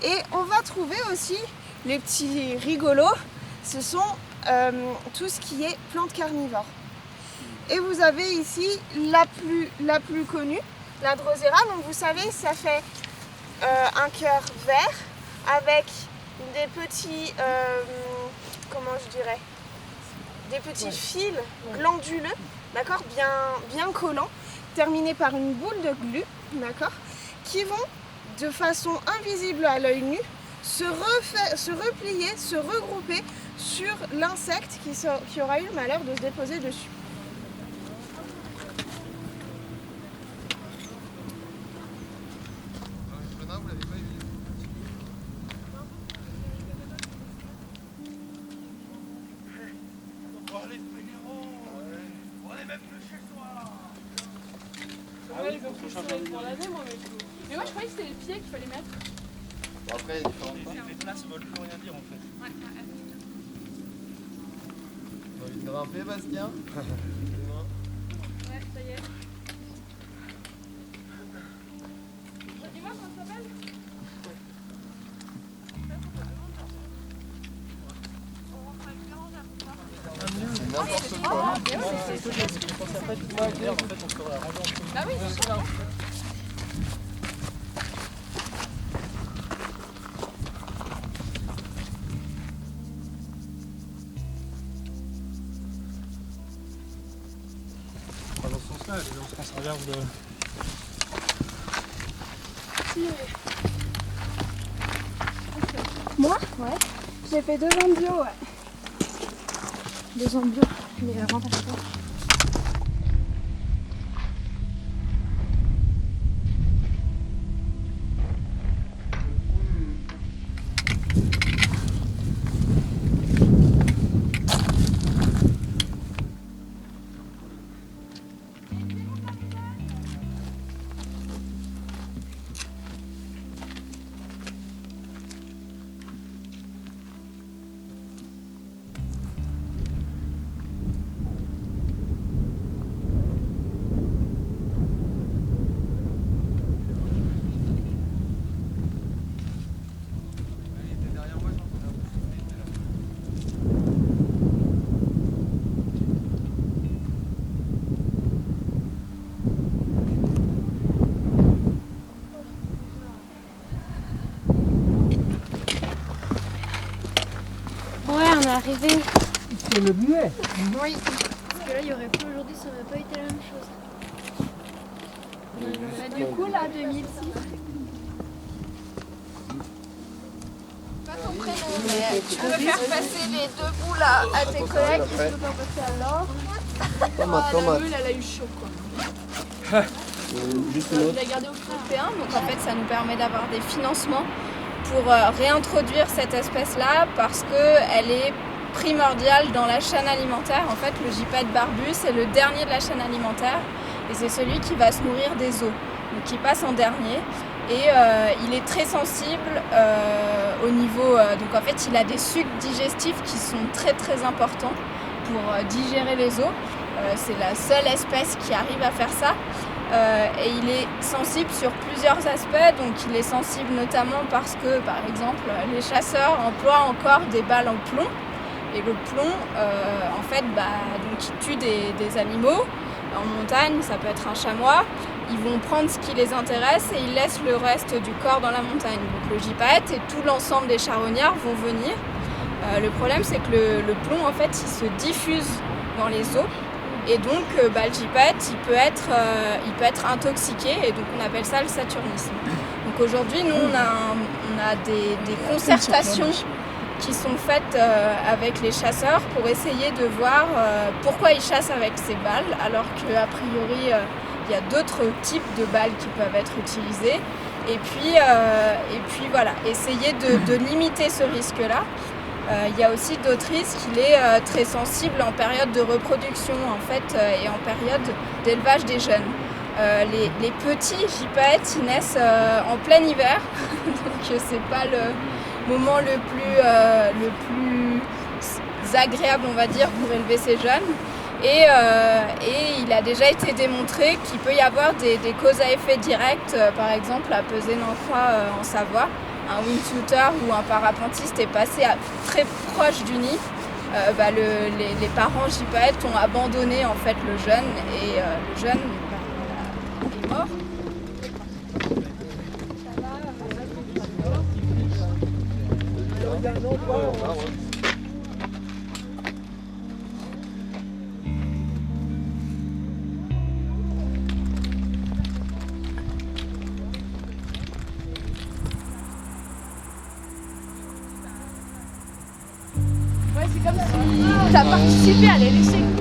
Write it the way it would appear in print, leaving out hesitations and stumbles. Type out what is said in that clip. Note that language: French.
Et on va trouver aussi les petits rigolos, ce sont tout ce qui est plantes carnivores. Et vous avez ici la plus connue, la Drosera. Donc vous savez, ça fait un cœur vert avec des petits, des petits fils glanduleux, d'accord, bien collants, terminés par une boule de glu, d'accord, qui vont de façon invisible à l'œil nu se replier, se regrouper sur l'insecte qui aura eu le malheur de se déposer dessus. Mais moi je croyais que c'était les pieds qu'il fallait mettre. Bon, après, les places ne veulent plus rien dire en fait. Ouais. T'as envie de grimper, Bastien? Ouais, ça y est. Dis-moi comment ça s'appelle? N'importe quoi. Bah oui, c'est ça. Dans ce sens-là, on se réserve de... Moi? Ouais. J'ai fait 2 ans de bio, ouais. 2 ans de bio, mais avant t'as fait quoi? Ouais, on est arrivé. C'est le muet. Oui. Parce que là, il n'y aurait plus aujourd'hui, ça n'aurait pas été la même chose. Bah, du coup, là, 2006. Pas ton prénom, mais tu peux faire passer les 2 bouts là à tes collègues qui se faire passer à l'or. Tomate. La elle a eu chaud quoi. Juste une Je autre. l'ai gardé au européen, donc en fait ça nous permet d'avoir des financements pour réintroduire cette espèce-là parce qu'elle est primordiale dans la chaîne alimentaire. En fait, le gypaète barbu, c'est le dernier de la chaîne alimentaire et c'est celui qui va se nourrir des os, donc qui passe en dernier. Et il est très sensible au niveau... donc en fait, il a des sucs digestifs qui sont très très importants pour digérer les os. C'est la seule espèce qui arrive à faire ça. Et il est sensible sur plusieurs aspects, donc il est sensible notamment parce que, par exemple, les chasseurs emploient encore des balles en plomb. Et le plomb, en fait, donc il tue des animaux. En montagne, ça peut être un chamois. Ils vont prendre ce qui les intéresse et ils laissent le reste du corps dans la montagne. Donc le gypaète et tout l'ensemble des charognards vont venir. Le problème, c'est que le plomb, en fait, il se diffuse dans les os. Et donc, le gypaète, il peut être intoxiqué et donc on appelle ça le saturnisme. Donc aujourd'hui, nous, on a des concertations qui sont faites avec les chasseurs pour essayer de voir pourquoi ils chassent avec ces balles, alors qu'a priori, il y a d'autres types de balles qui peuvent être utilisées. Et puis voilà, essayer de limiter ce risque-là. Il y a aussi d'autres risques, il est très sensible en période de reproduction en fait, et en période d'élevage des jeunes. Les petits gypaètes, ils naissent en plein hiver, donc c'est pas le moment le plus agréable, on va dire, pour élever ces jeunes. Et il a déjà été démontré qu'il peut y avoir des causes à effet direct, par exemple la pesée d'enfants en Savoie, un wingsuiter ou un parapentiste est passé très proche du nid, les parents gypaètes ont abandonné en fait le jeune et le jeune est mort. Ouais, c'est comme si t'as participé à les laisser